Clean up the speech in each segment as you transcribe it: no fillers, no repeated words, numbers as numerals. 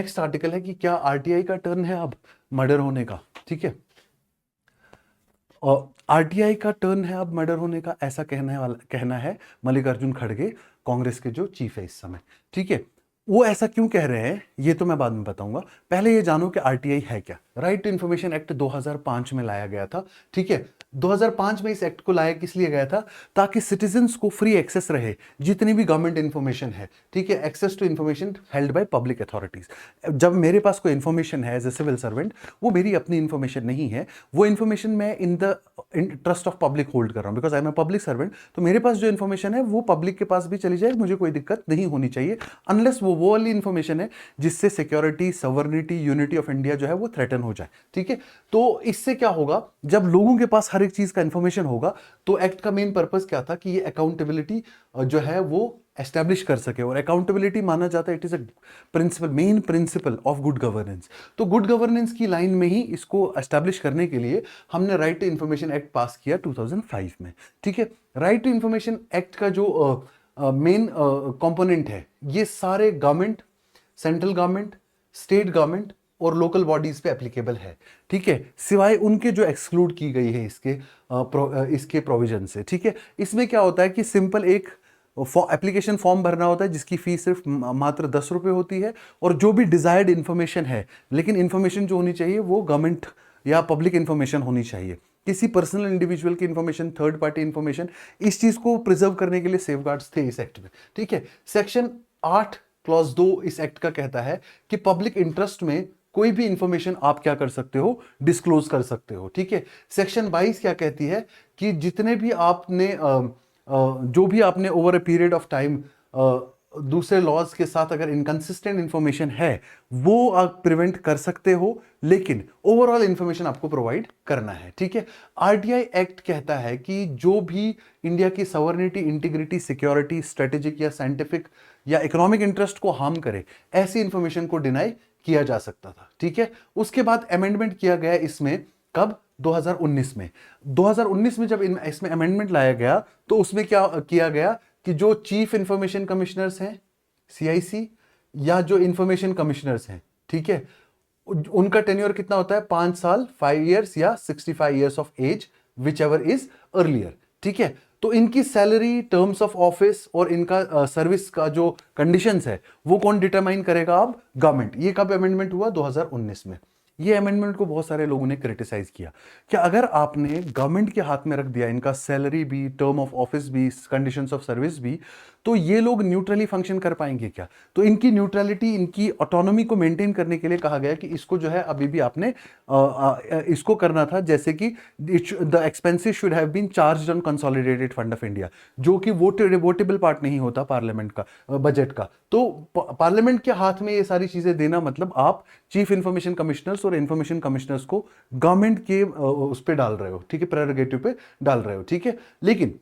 Next article है कि क्या आरटीआई का टर्न है अब मर्डर होने का, ठीक है। और आरटीआई का टर्न है अब मर्डर होने का, ऐसा कहना है मल्लिकार्जुन खड़गे, कांग्रेस के जो चीफ है इस समय, ठीक है। वो ऐसा क्यों कह रहे हैं ये तो मैं बाद में बताऊंगा। पहले ये जानो कि आरटीआई है क्या। राइट टू इंफॉर्मेशन एक्ट 2005 में लाया गया था, ठीक है। 2005 में इस एक्ट को लाया किस लिए गया था, ताकि सिटीजन्स को फ्री एक्सेस रहे जितनी भी गवर्नमेंट इंफॉर्मेशन है, ठीक है। Access to information held by public authorities. जब मेरे पास कोई इंफॉर्मेशन है एज ए सिविल सर्वेंट, वो मेरी अपनी इंफॉर्मेशन नहीं है, वो इंफॉर्मेशन मैं in the trust of public hold कर रहा हूँ, because I am a public servant. तो मेरे पास जो इंफॉर्मेशन है वो पब्लिक के पास भी चली जाए, मुझे कोई दिक्कत नहीं होनी चाहिए, अनलेस वो वाली इंफॉर्मेशन है जिससे security, sovereignty, unity of India जो है वो थ्रेटन हो जाए, ठीक है। तो इससे क्या होगा, जब लोगों के पास हर एक चीज का इंफॉर्मेशन होगा, तो एक्ट का मेन पर्पस क्या था कि ये अकाउंटेबिलिटी जो है वो एस्टैब्लिश कर सके। और अकाउंटेबिलिटी माना जाता है it is a principle, main principle of good governance. तो गुड गवर्नेंस की लाइन में ही इसको एस्टैब्लिश करने के लिए हमने right to information act pass किया 2005 में, ठीक है। राइट टू इंफॉर्मेशन एक्ट का जो मेन कंपोनेंट है, ये सारे government, central government, state government और लोकल बॉडीज पे एप्लीकेबल है, ठीक है, सिवाय उनके जो एक्सक्लूड की गई है इसके प्रोविजन से, ठीक है। इसमें क्या होता है कि सिंपल एक एप्लीकेशन फॉर्म भरना होता है जिसकी फीस सिर्फ मात्र 10 रुपये होती है, और जो भी डिजायर्ड इंफॉर्मेशन है, लेकिन इंफॉर्मेशन जो होनी चाहिए वो गवर्नमेंट या पब्लिक इंफॉर्मेशन होनी चाहिए, किसी पर्सनल इंडिविजुअल की इंफॉर्मेशन, थर्ड पार्टी इंफॉर्मेशन, इस चीज को प्रिजर्व करने के लिए सेफगार्ड्स थे इस एक्ट में, ठीक है। सेक्शन 8 क्लॉज 2 इस एक्ट का कहता है कि पब्लिक इंटरेस्ट में कोई भी इंफॉर्मेशन आप क्या कर सकते हो, डिस्क्लोज कर सकते हो, ठीक है। सेक्शन 22 क्या कहती है कि जितने भी आपने जो भी आपने over a period of time दूसरे लॉज के साथ अगर इनकंसिस्टेंट इंफॉर्मेशन है वो आप प्रिवेंट कर सकते हो, लेकिन ओवरऑल इंफॉर्मेशन आपको प्रोवाइड करना है, ठीक है। आरटीआई एक्ट कहता है कि जो भी इंडिया की सवर्निटी, इंटीग्रिटी, सिक्योरिटी, स्ट्रेटेजिक या साइंटिफिक या इकोनॉमिक इंटरेस्ट को हार्म करे, ऐसी इंफॉर्मेशन को डिनाई किया जा सकता था, ठीक है। उसके बाद अमेंडमेंट किया गया इसमें, कब, 2019 में। 2019 में जब इसमें अमेंडमेंट लाया गया तो उसमें क्या किया गया कि जो चीफ इंफॉर्मेशन कमिश्नर्स हैं, सीआईसी, या जो इंफॉर्मेशन कमिश्नर्स हैं, ठीक है, उनका टेन्योर कितना होता है, 5 साल, 5 इयर्स या 65 years of age, whichever is earlier, ठीक है। तो इनकी सैलरी, टर्म्स ऑफ ऑफिस और इनका सर्विस का जो कंडीशंस है वो कौन डिटरमाइन करेगा, अब गवर्नमेंट। ये कब अमेंडमेंट हुआ, 2019 में। ये अमेंडमेंट को बहुत सारे लोगों ने क्रिटिसाइज किया कि अगर आपने गवर्नमेंट के हाथ में रख दिया इनका सैलरी भी, टर्म ऑफ ऑफिस भी, कंडीशंस ऑफ सर्विस भी, तो ये लोग न्यूट्रली फंक्शन कर पाएंगे क्या। तो इनकी न्यूट्रलिटी, इनकी ऑटोनॉमी को मेंटेन करने के लिए कहा गया कि इसको जो है अभी भी आपने इसको करना था जैसे कि the expenses should have been charged on consolidated fund of India, जो कि वोटेबल पार्ट नहीं होता पार्लियामेंट का, बजट का। तो पार्लियामेंट के हाथ में ये सारी चीजें देना मतलब आप चीफ इंफॉर्मेशन कमिश्नर्स और इंफॉर्मेशन कमिश्नर्स को गवर्नमेंट के उस पर डाल रहे हो, ठीक है, प्रेरोगेटिव पे डाल रहे हो, ठीक है। लेकिन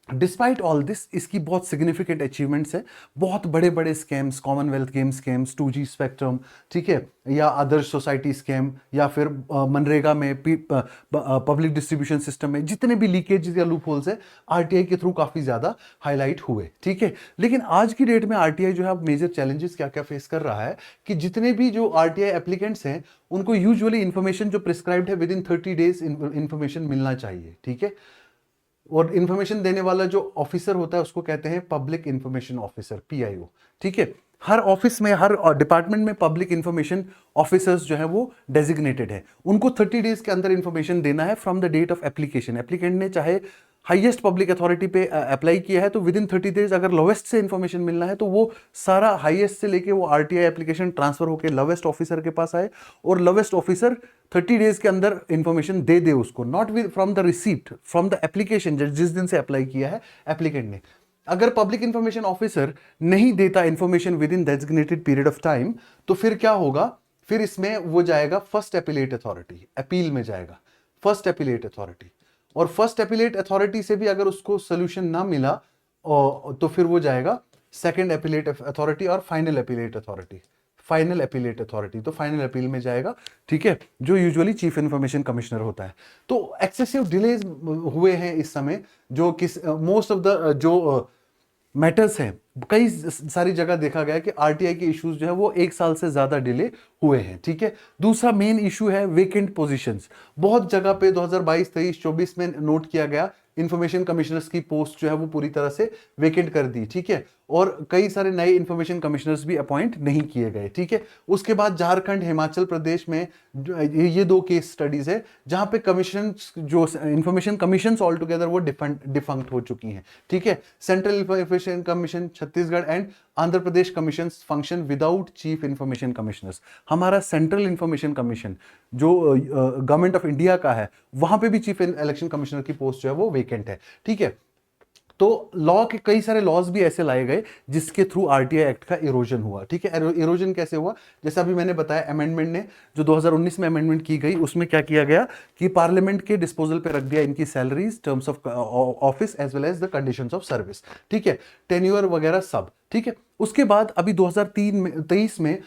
डिस्पाइट ऑल दिस, इसकी बहुत सिग्निफिकेंट अचीवमेंट्स है। बहुत बड़े बड़े scams, Commonwealth game scams, 2G spectrum, ठीक है, या आदर्श सोसाइटी स्कैम, या फिर मनरेगा में, पब्लिक डिस्ट्रीब्यूशन सिस्टम में जितने भी लीकेज या लूप होल्स है, आरटीआई के थ्रू काफी ज्यादा हाईलाइट हुए, ठीक है। लेकिन आज की डेट में आरटीआई जो है अब मेजर चैलेंजेस क्या क्या फेस कर रहा है कि जितने भी जो आरटीआई एप्लीकेंट्स हैं उनको यूजुअली इंफॉर्मेशन जो प्रिस्क्राइब्ड है विद इन 30 डेज इंफॉर्मेशन मिलना चाहिए, ठीक है। और इंफॉर्मेशन देने वाला जो ऑफिसर होता है उसको कहते हैं पब्लिक इंफॉर्मेशन ऑफिसर, पीआईओ, ठीक है। हर ऑफिस में, हर डिपार्टमेंट में पब्लिक इंफॉर्मेशन ऑफिसर्स जो है वो डेजिग्नेटेड है। उनको 30 डेज के अंदर इंफॉर्मेशन देना है from the date of application. Applicant ने चाहे हाईएस्ट पब्लिक अथॉरिटी पे अप्लाई किया है तो विद इन 30 डेज अगर लोवेस्ट से इंफॉर्मेशन मिलना है तो वो सारा हाईएस्ट से लेके वो आरटीआई एप्लीकेशन ट्रांसफर होकर लोवेस्ट ऑफिसर के पास आए, और लोवेस्ट ऑफिसर 30 डेज के अंदर इंफॉर्मेशन दे दे उसको, not with from the receipt, from the application जिस दिन से अप्लाई किया है एप्लीकेंट ने। अगर पब्लिक इंफॉर्मेशन ऑफिसर नहीं देता information with in designated period of time, तो फिर क्या होगा, फिर इसमें वो जाएगा फर्स्ट एपीलेट अथॉरिटी, अपील में जाएगा फर्स्ट एपीलेट अथॉरिटी, और फर्स्ट एपीलेट अथॉरिटी से भी अगर उसको सोल्यूशन ना मिला तो फिर वो जाएगा सेकंड एपीलेट अथॉरिटी और final appellate authority, final appellate authority, तो फाइनल अपील में जाएगा, ठीक है, जो यूजुअली चीफ इंफॉर्मेशन कमिश्नर होता है। तो एक्सेसिव डिलेज हुए हैं इस समय, जो किस मोस्ट ऑफ द जो मैटर्स हैं कई सारी जगह देखा गया कि आरटीआई के इश्यूज जो है वो 1 साल से ज्यादा डिले हुए हैं, ठीक है। दूसरा मेन इशू है वेकेंट पोजीशंस। बहुत जगह पे 2022, 23, 24 में नोट किया गया इंफॉर्मेशन कमिश्नर्स की पोस्ट जो है वो पूरी तरह से वेकेंट कर दी, ठीक है। और कई सारे नए इंफॉर्मेशन कमिश्नर्स भी अपॉइंट नहीं किए गए, ठीक है। उसके बाद झारखंड, हिमाचल प्रदेश में ये 2 केस स्टडीज है जहां पे कमीशन जो इंफॉर्मेशन कमीशन ऑल टुगेदर वो डिफंक्ट हो चुकी हैं, ठीक है। Central information commission Chhattisgarh and Andhra Pradesh commission function without chief information commissioners. हमारा सेंट्रल इंफॉर्मेशन कमीशन जो गवर्नमेंट ऑफ इंडिया का है, वहां पे भी चीफ इलेक्शन कमिश्नर की पोस्ट जो है वो वेकेंट है, ठीक है। तो लॉ के कई सारे लॉज भी ऐसे लाए गए जिसके थ्रू आरटीआई एक्ट का इरोजन हुआ, ठीक है। इरोजन कैसे हुआ, जैसे अभी मैंने बताया, अमेंडमेंट ने जो 2019 में अमेंडमेंट की गई उसमें क्या किया गया कि पार्लियामेंट के डिस्पोजल पे रख दिया इनकी salaries, terms of office as well as the conditions of service, ठीक है, टेन्योर वगैरह सब, ठीक है। उसके बाद अभी 2023 में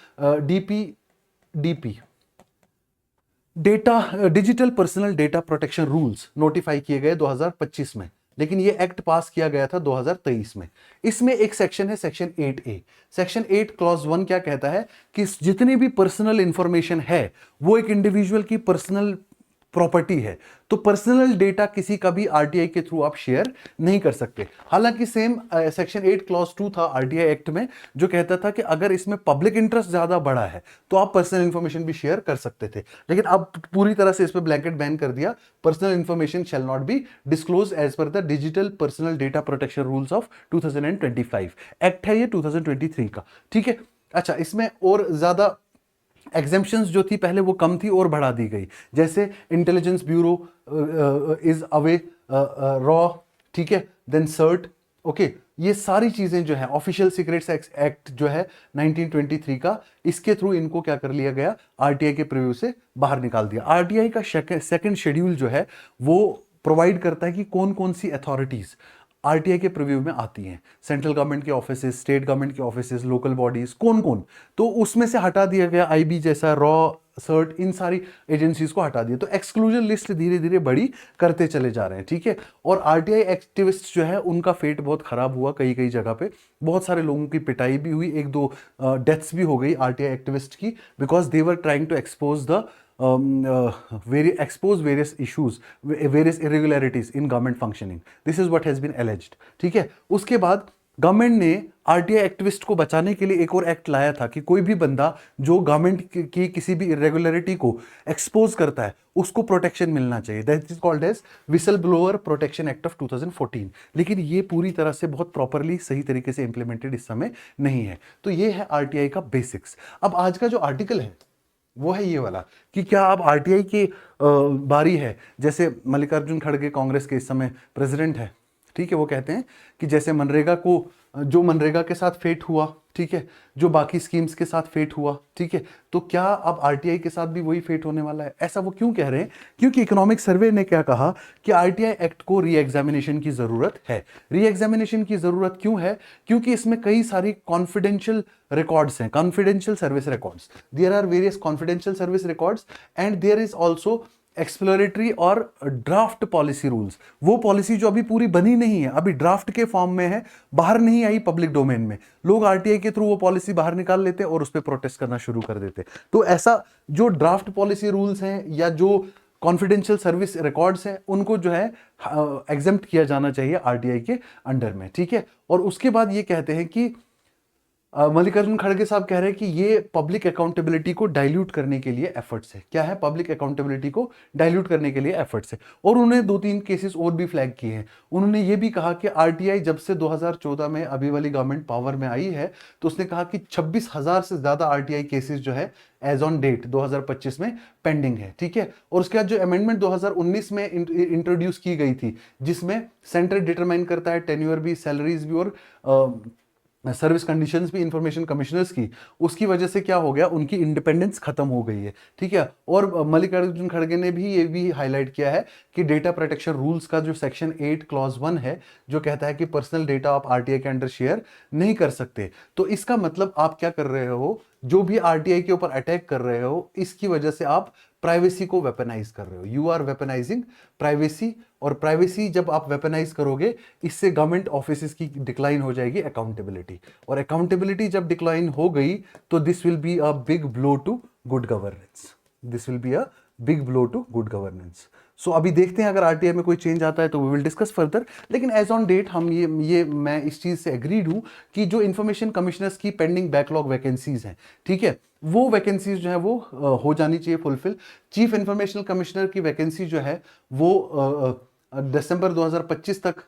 DP data digital personal data protection rules notify किए गए 2025 में, लेकिन ये एक्ट पास किया गया था 2023 में। इसमें एक सेक्शन है, सेक्शन 8A। सेक्शन 8 क्लॉज 1 क्या कहता है कि जितनी भी पर्सनल इंफॉर्मेशन है वो एक इंडिविजुअल की पर्सनल प्रॉपर्टी है, तो पर्सनल डेटा किसी का भी आरटीआई के थ्रू आप शेयर नहीं कर सकते। हालांकि सेम सेक्शन 8 क्लॉज 2 था आरटीआई एक्ट में जो कहता था कि अगर इसमें पब्लिक इंटरेस्ट ज्यादा बड़ा है तो आप पर्सनल इंफॉर्मेशन भी शेयर कर सकते थे, लेकिन अब पूरी तरह से इस पर ब्लैंकेट बैन कर दिया। Personal information shall not be disclose as per the digital personal data protection rules of 2025। Act है ये 2023 का, ठीक है। अच्छा, इसमें और ज्यादा एग्जेम्पशंस जो थी पहले वो कम थी और बढ़ा दी गई, जैसे intelligence bureau is away raw, ठीक है, देन सर्ट, ओके। ये सारी चीजें जो है ऑफिशियल सीक्रेट्स एक्ट जो है 1923 का, इसके थ्रू इनको क्या कर लिया गया, आरटीआई के प्रीव्यू से बाहर निकाल दिया। आरटीआई का सेकंड शेड्यूल जो है वो प्रोवाइड करता है कि कौन कौन सी अथॉरिटीज आरटीआई के प्रीव्यू में आती हैं, सेंट्रल गवर्नमेंट के ऑफिसेस, स्टेट गवर्नमेंट के ऑफिसेस, लोकल बॉडीज, कौन कौन। तो उसमें से हटा दिया गया आईबी जैसा, रॉ, सर्ट, इन सारी एजेंसीज को हटा दिया। तो एक्सक्लूजन लिस्ट धीरे धीरे बड़ी करते चले जा रहे हैं, ठीक है। और आरटीआई एक्टिविस्ट जो है उनका फेट बहुत खराब हुआ, कई कई जगह पे बहुत सारे लोगों की पिटाई भी हुई, 1-2 डेथ्स भी हो गई आरटीआई एक्टिविस्ट की, because they were trying to expose the expose various issues, various irregularities in government functioning. This is what has been alleged, ठीक है। उसके बाद गवर्नमेंट ने आरटीआई एक्टिविस्ट को बचाने के लिए एक और एक्ट लाया था कि कोई भी बंदा जो गवर्नमेंट की किसी भी इरेगुलरिटी को एक्सपोज करता है उसको प्रोटेक्शन मिलना चाहिए। That is called as whistle blower protection act of 2014। लेकिन ये पूरी तरह से बहुत प्रॉपरली सही तरीके से इंप्लीमेंटेड इस समय नहीं है। तो ये है आरटीआई का बेसिक्स। अब आज का जो आर्टिकल है वो है ये वाला कि क्या अब आरटीआई की बारी है। जैसे मल्लिकार्जुन खड़गे कांग्रेस के इस समय प्रेसिडेंट है, ठीक है, वो कहते हैं कि जैसे मनरेगा को, जो मनरेगा के साथ फेट हुआ, ठीक है, जो बाकी स्कीम्स के साथ फेट हुआ, ठीक है, तो क्या अब आरटीआई के साथ भी वही फेट होने वाला है। ऐसा वो क्यों कह रहे हैं, क्योंकि इकोनॉमिक सर्वे ने क्या कहा कि आरटीआई एक्ट को री एग्जामिनेशन की जरूरत है। री एग्जामिनेशन की जरूरत क्यों है, क्योंकि इसमें कई सारी कॉन्फिडेंशियल रिकॉर्ड्स हैं, confidential service records. There are various confidential service records and there is also exploratory और ड्राफ्ट पॉलिसी रूल्स। वो पॉलिसी जो अभी पूरी बनी नहीं है, अभी ड्राफ्ट के फॉर्म में है, बाहर नहीं आई पब्लिक डोमेन में, लोग आरटीआई के थ्रू वो पॉलिसी बाहर निकाल लेते और उस पर प्रोटेस्ट करना शुरू कर देते। तो ऐसा जो ड्राफ्ट पॉलिसी रूल्स हैं या जो कॉन्फिडेंशियल सर्विस रिकॉर्ड्स हैं उनको जो है एग्जेम्प्ट किया जाना चाहिए आरटीआई के अंडर में, ठीक है। और उसके बाद ये कहते हैं कि मल्लिकार्जुन खड़गे साहब कह रहे हैं कि ये पब्लिक अकाउंटेबिलिटी को डाइल्यूट करने के लिए एफर्ट्स है। क्या है, पब्लिक अकाउंटेबिलिटी को डाइल्यूट करने के लिए एफर्ट्स है। और उन्होंने 2-3 केसेस और भी फ्लैग किए हैं। उन्होंने ये भी कहा कि आरटीआई जब से 2014 में अभी वाली गवर्नमेंट पावर में आई है तो उसने कहा कि 26,000 से ज्यादा आरटीआई केसेस जो है एज ऑन डेट 2025 में पेंडिंग है, ठीक है। और उसके बाद जो अमेंडमेंट 2019 में इंट्रोड्यूस की गई थी जिसमें सेंटर डिटरमाइन करता है टेन्योर भी, सैलरीज भी और सर्विस कंडीशंस भी इंफॉर्मेशन कमिश्नर्स की, उसकी वजह से क्या हो गया, उनकी इंडिपेंडेंस खत्म हो गई है, ठीक है। और मल्लिकार्जुन खड़गे ने भी ये भी हाईलाइट किया है कि डेटा प्रोटेक्शन रूल्स का जो सेक्शन 8 क्लॉज 1 है जो कहता है कि पर्सनल डेटा आप आरटीआई के अंडर शेयर नहीं कर सकते। तो इसका मतलब आप क्या कर रहे हो, जो भी आरटीआई के ऊपर अटैक कर रहे हो इसकी वजह से आप प्राइवेसी को वेपनाइज कर रहे हो। यू आर वेपनाइजिंग प्राइवेसी और प्राइवेसी जब आप वेपनाइज करोगे, इससे गवर्नमेंट ऑफिसेज की डिक्लाइन हो जाएगी अकाउंटेबिलिटी, और अकाउंटेबिलिटी जब डिक्लाइन हो गई तो this will be a big blow to good governance, this will be a big blow to good governance. So अभी देखते हैं अगर आरटीआई में कोई चेंज आता है तो वी विल डिस्कस फर्दर, लेकिन एज ऑन डेट हम ये मैं इस चीज से एग्रीड हूं कि जो इंफॉर्मेशन कमिश्नर्स की पेंडिंग बैकलॉग वैकेंसीज हैं, ठीक है, वो वैकेंसीज जो है वो हो जानी चाहिए फुलफिल। चीफ इंफॉर्मेशन कमिश्नर की वैकेंसी जो है वो दिसंबर 2025 तक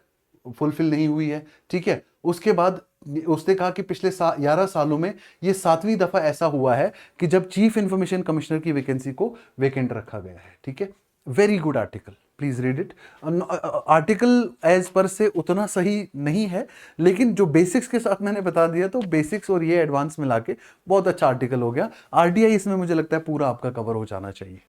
फुलफिल नहीं हुई है, ठीक है। उसके बाद उसने कहा कि पिछले 11 सालों में ये 7वीं दफा ऐसा हुआ है कि जब चीफ इंफॉर्मेशन कमिश्नर की वैकेंसी को वेकेंट रखा गया है, ठीक है। Very good article, please read it. Article as per से उतना सही नहीं है, लेकिन जो बेसिक्स के साथ मैंने बता दिया, तो बेसिक्स और ये एडवांस मिला के बहुत अच्छा आर्टिकल हो गया। आरटीआई इसमें मुझे लगता है पूरा आपका कवर हो जाना चाहिए।